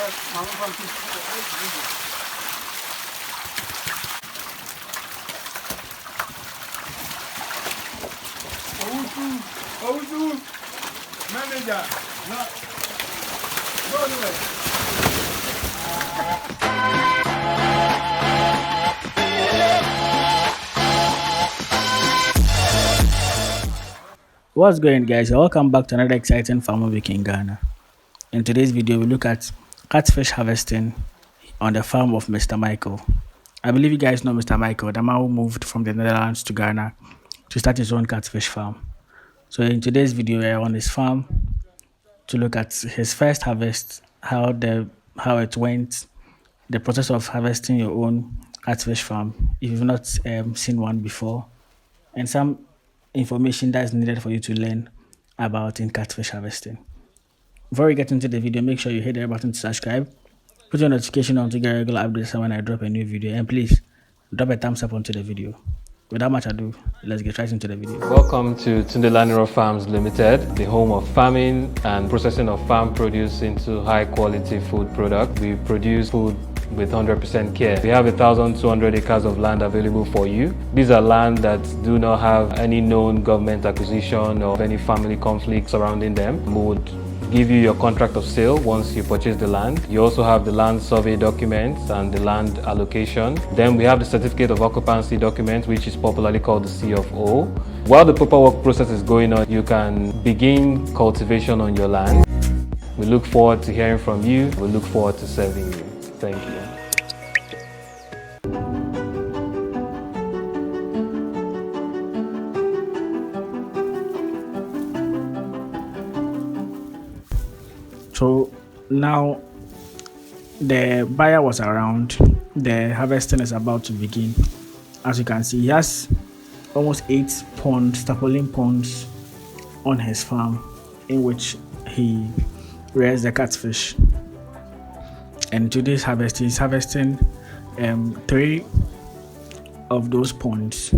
Manager, no, go anywhere. What's going, guys? Welcome back to another exciting farm week in Ghana. In today's video, we look at catfish harvesting on the farm of Mr. Michael. I believe you guys know Mr. Michael, the man who moved from the Netherlands to Ghana to start his own catfish farm. So in today's video, we're on his farm to look at his first harvest, how it went, the process of harvesting your own catfish farm if you've not seen one before, and some information that's needed for you to learn about in catfish harvesting. Before we get into the video, make sure you hit the button to subscribe, put your notification on to get regular updates when I drop a new video, and please drop a thumbs up onto the video. Without much ado, let's get right into the video. Welcome to TundeLaniran Farms Limited, the home of farming and processing of farm produce into high quality food product. We produce food with 100% care. We have 1,200 acres of land available for you. These are land that do not have any known government acquisition or any family conflict surrounding them. We would give you your contract of sale once you purchase the land. You also have the land survey documents and the land allocation. Then we have the certificate of occupancy document, which is popularly called the C of O. While the paperwork process is going on, you can begin cultivation on your land. We look forward to hearing from you. We look forward to serving you. Thank you. So now the buyer was around, the harvesting is about to begin. As you can see, he has almost 8 ponds, Tarpaulin ponds on his farm in which he rears the catfish. And today's harvest, he's harvesting 3 of those ponds,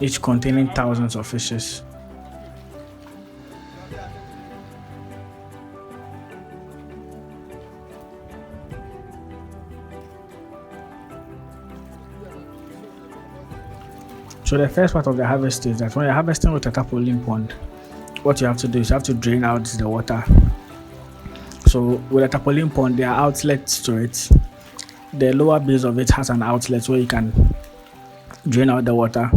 each containing thousands of fishes. So the first part of the harvest is that when you're harvesting with a tarpaulin pond, what you have to do is you have to drain out the water. So with a tarpaulin pond, there are outlets to it. The lower base of it has an outlet where you can drain out the water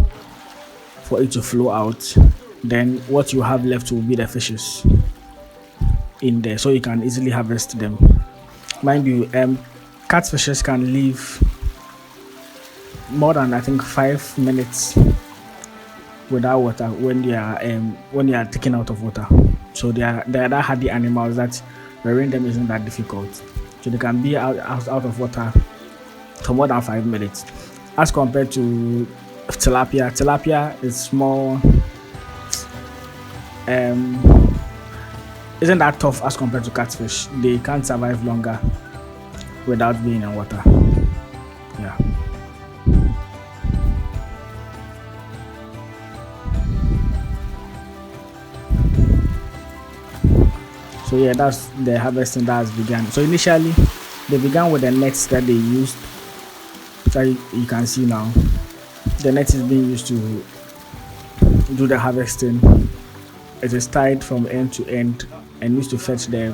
for it to flow out. Then what you have left will be the fishes in there, so you can easily harvest them. Mind you, catfishes can live more than I think 5 minutes without water when you are taken out of water. So they are that hardy animals that rearing them isn't that difficult. So they can be out of water for more than 5 minutes. As compared to tilapia, tilapia is more isn't that tough as compared to catfish. They can't survive longer without being in water. Yeah. So yeah, that's the harvesting that has begun. So initially, they began with the nets that they used. So you can see now, the net is being used to do the harvesting. It is tied from end to end and used to fetch the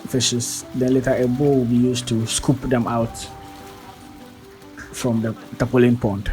fishes. Then later a bowl will be used to scoop them out from the tarpaulin pond.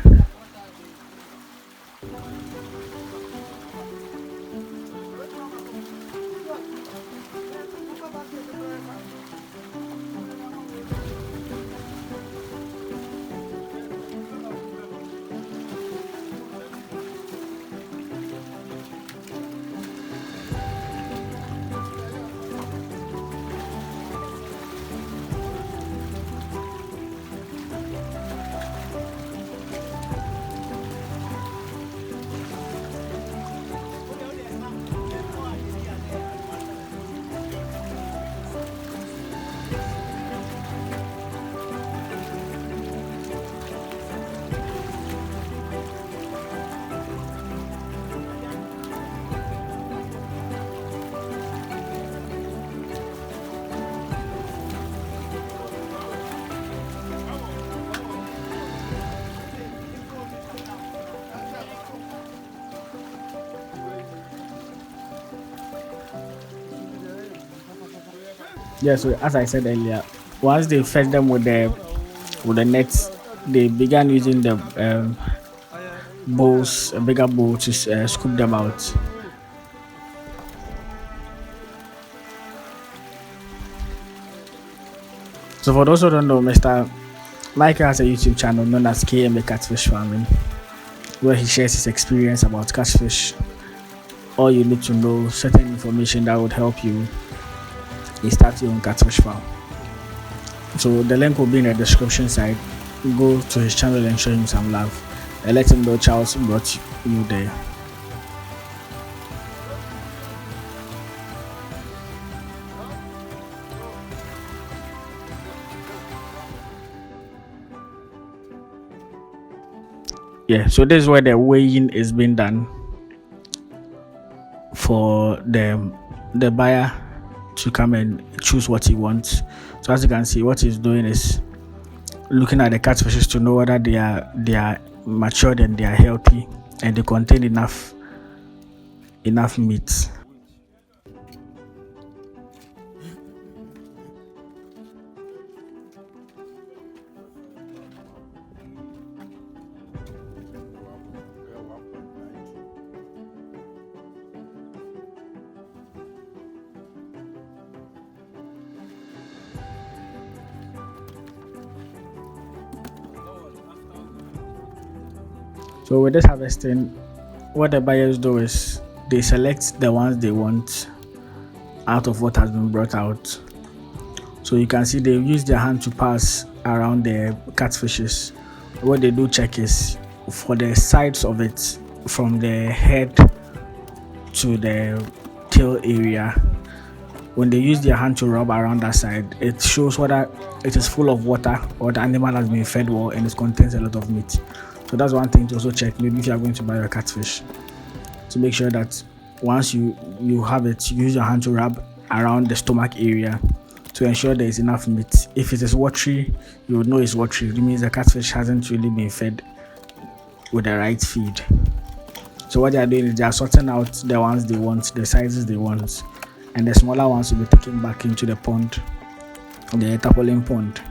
Yeah, so as I said earlier, once they fed them with the nets, they began using the bowls, a bigger bowl to scoop them out. So for those who don't know, Mr. Michael has a YouTube channel known as KMA Catfish Farming, where he shares his experience about catfish. All you need to know, certain information that would help you start your own catfish farm. So the link will be in the description side. Go to his channel and show him some love, and let him know Charles brought you there. Yeah, so this is where the weighing is being done for the buyer to come and choose what he wants. So as you can see, what he's doing is looking at the catfishes to know whether they are matured and they are healthy and they contain enough meat. So with this harvesting, what the buyers do is they select the ones they want out of what has been brought out. So you can see they use their hand to pass around the catfishes. What they do check is for the sides of it, from the head to the tail area. When they use their hand to rub around that side, it shows whether it is full of water or the animal has been fed well and it contains a lot of meat. So that's one thing to also check, maybe if you are going to buy your catfish, to make sure that once you have it, you use your hand to rub around the stomach area to ensure there is enough meat. If it is watery, you would know it's watery. It means the catfish hasn't really been fed with the right feed. So what they are doing is they are sorting out the ones they want, the sizes they want, and the smaller ones will be taken back into the pond, the Tarpaulin pond.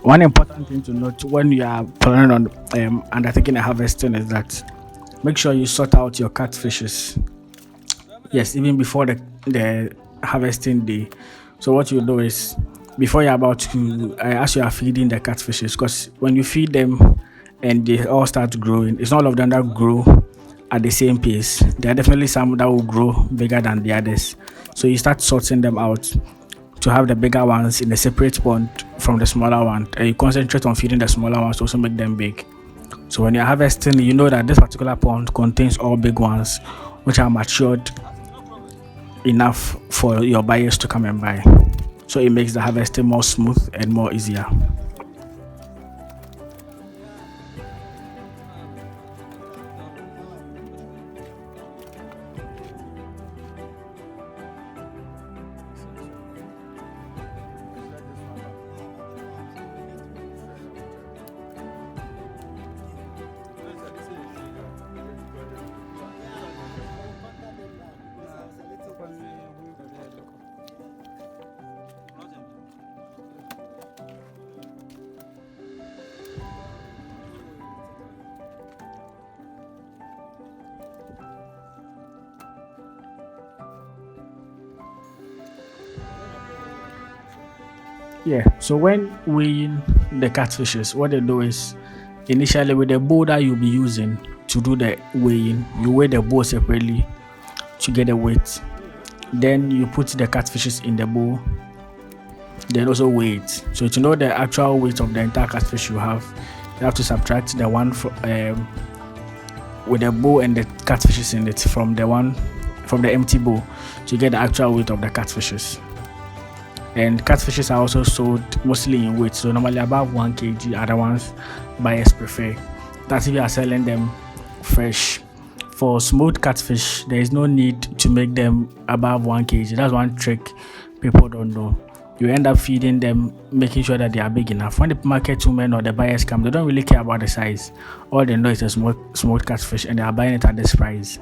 One important thing to note when you are planning on undertaking a harvesting is that make sure you sort out your catfishes. Yes, even before the harvesting day. So what you do is before you're about to, as you are feeding the catfishes, because when you feed them and they all start growing, it's not all of them that grow at the same pace. There are definitely some that will grow bigger than the others. So you start sorting them out to have the bigger ones in a separate pond from the smaller one, and you concentrate on feeding the smaller ones to also make them big. So when you're harvesting, you know that this particular pond contains all big ones which are matured enough for your buyers to come and buy. So it makes the harvesting more smooth and more easier. Yeah, so when weighing the catfishes, what they do is initially with the bowl that you'll be using to do the weighing, you weigh the bowl separately to get the weight. Then you put the catfishes in the bowl, then also weigh it. So to know the actual weight of the entire catfish you have to subtract the one with the bowl and the catfishes in it from the empty bowl to get the actual weight of the catfishes. And catfishes are also sold mostly in weight, so normally above 1 kg. Other ones buyers prefer. That's if you are selling them fresh. For smoked catfish, there is no need to make them above 1 kg. That's one trick people don't know. You end up feeding them, making sure that they are big enough. When the market women or the buyers come, they don't really care about the size. All they know is a smoked catfish, and they are buying it at this price.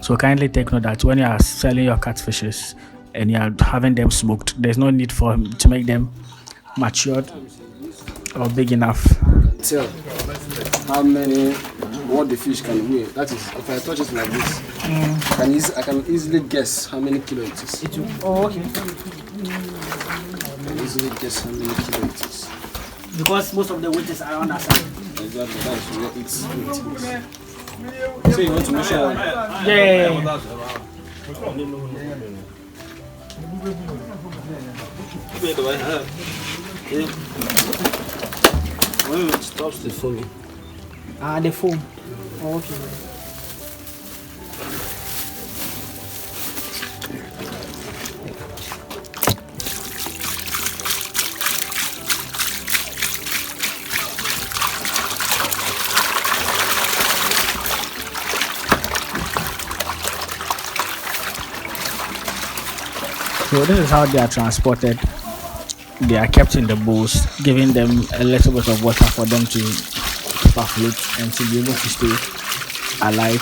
So kindly take note that when you are selling your catfishes and you are having them smoked, there's no need to make them matured or big enough. Tell how many what the fish can weigh. That is, if I touch it like this, I can easily guess how many kilo it is. Okay. I can easily guess how many kilo it is. Because most of the weight is around that side. Exactly, that's where it's weight. So you want to measure one? Yeah. When it stops the foaming. The foam. Okay. So this is how they are transported. They are kept in the bowls, giving them a little bit of water for them to keep afloat and to be able to stay alive.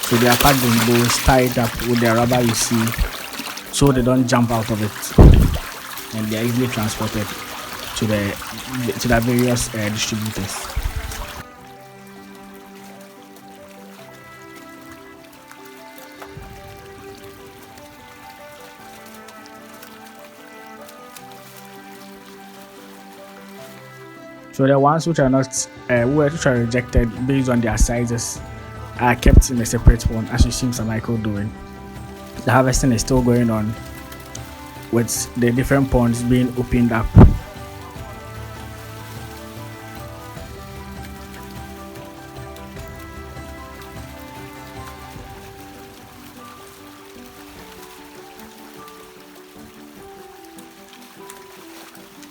So they are packed in bowls, tied up with the rubber you see, so they don't jump out of it, and they are easily transported to the various distributors. So the ones which are not, which are rejected based on their sizes, are kept in a separate one, as you see Mr. Michael doing. The harvesting is still going on, with the different ponds being opened up.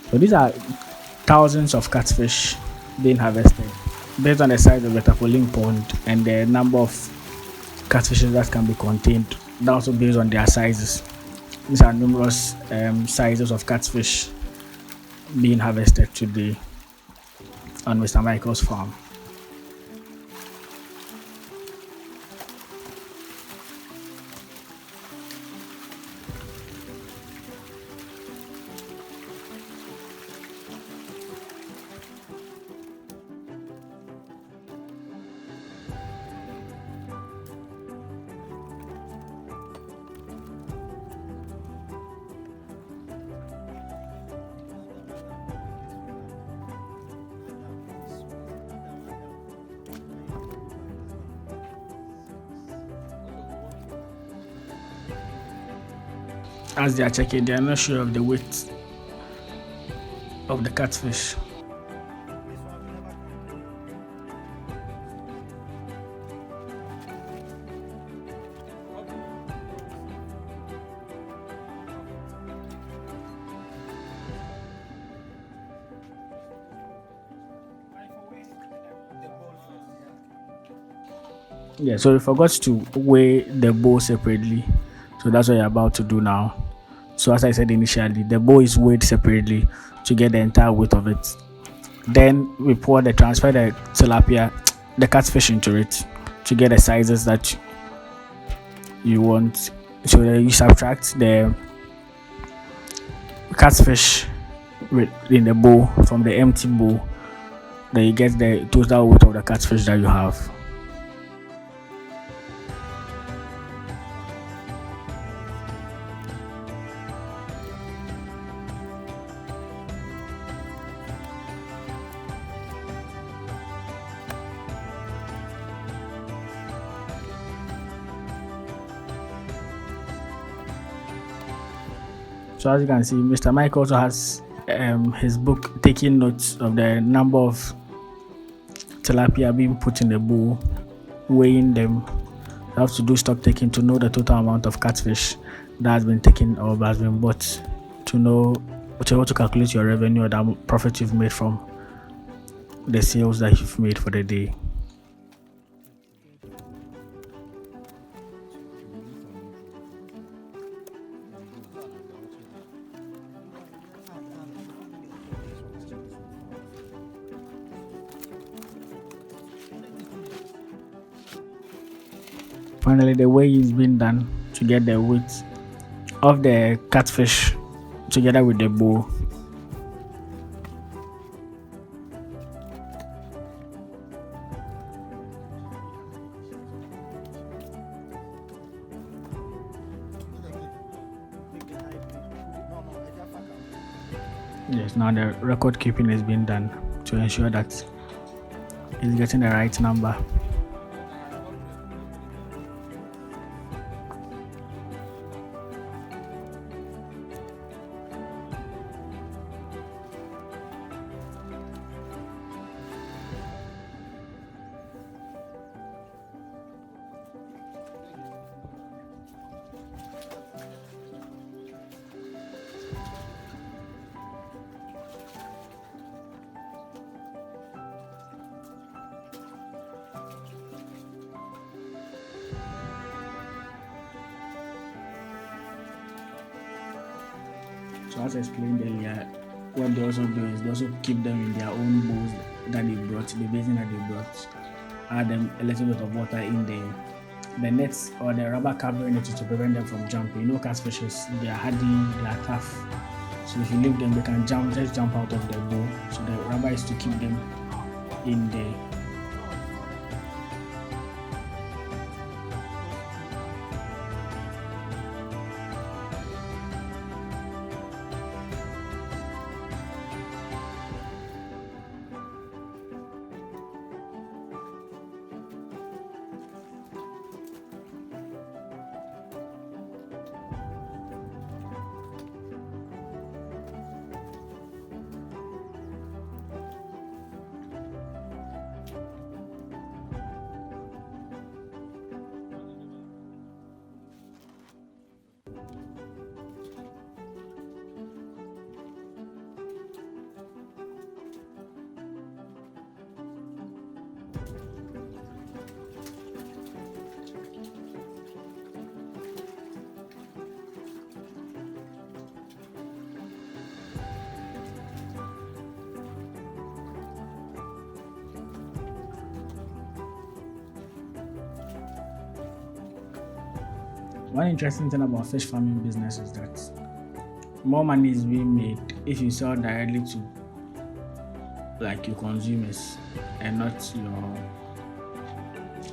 So these are thousands of catfish being harvested based on the size of the Tarpaulin pond and the number of catfishes that can be contained. That also based on their sizes. These are numerous sizes of catfish being harvested today on Mr. Michael's farm. As they are checking, they are not sure of the weight of the catfish. Yeah, so we forgot to weigh the bowl separately. So that's what you're about to do now. So as I said initially, the bowl is weighed separately to get the entire weight of it. Then we transfer the tilapia, the catfish into it to get the sizes that you want. So you subtract the catfish in the bowl from the empty bowl. Then you get the total weight of the catfish that you have. So as you can see, Mr. Mike also has his book taking notes of the number of tilapia being put in the bowl, weighing them. You have to do stock taking to know the total amount of catfish that has been taken or has been bought, to know to calculate your revenue or the profit you've made from the sales that you've made for the day. Finally, the weighing is being done to get the weight of the catfish together with the bowl. Yes, now the record keeping is being done to ensure that it's getting the right number. So as I explained earlier, what they also do is they also keep them in their own bowls that they brought, the basin that they brought. Add them a little bit of water in the nets or the rubber covering it to prevent them from jumping. You know, catfishes, they are hardy, they are tough. So if you leave them, they can just jump out of the bowl. So the rubber is to keep them in there. One interesting thing about fish farming business is that more money is being made if you sell directly to your consumers and not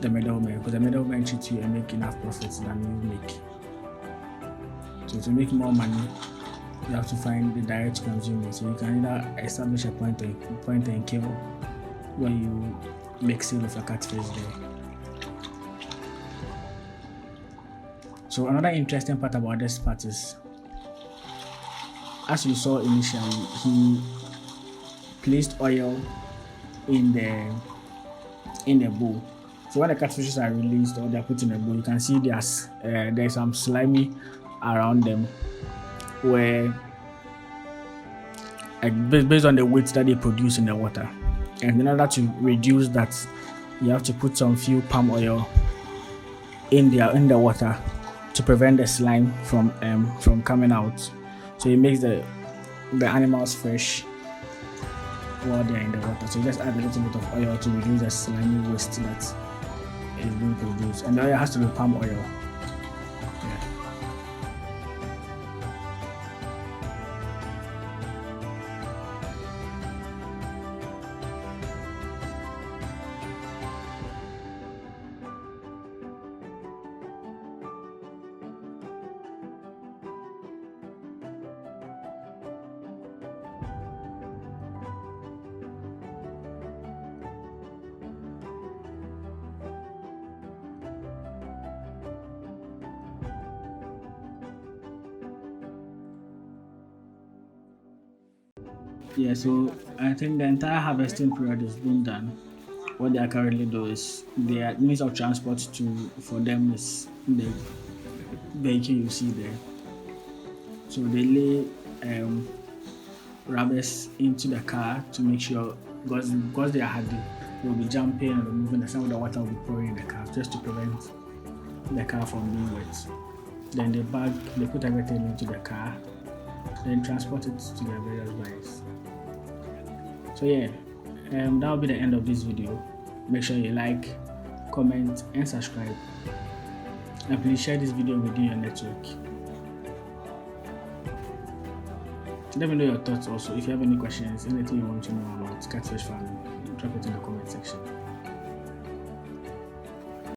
the middleman, because the middleman treats you and make enough profits than you make. So to make more money, you have to find the direct consumer. So you can either establish a point and kill where you make sale of your catfish there. So another interesting part about this part is, as you saw initially, he placed oil in the bowl. So when the catfishes are released or they are put in the bowl, you can see there's some slimy around them, where based on the weight that they produce in the water. And in order to reduce that, you have to put some few palm oil in the water to prevent the slime from coming out. So it makes the animals fresh while they're in the water. So you just add a little bit of oil to reduce the slimy waste that is being produced. And the oil has to be palm oil. Yeah, so I think the entire harvesting period is being done. What they are currently doing is their means of transport to for them is the vehicle you see there. So they lay rubbers into the car to make sure because they are hardy, they'll be jumping and removing the some of the water will be pouring in the car just to prevent the car from being wet. Then they put everything into the car, then transport it to their various buyers. So yeah, that will be the end of this video. Make sure you like, comment, and subscribe. And please share this video within your network. Let me know your thoughts also. If you have any questions, anything you want to know about catfish farming, drop it in the comment section.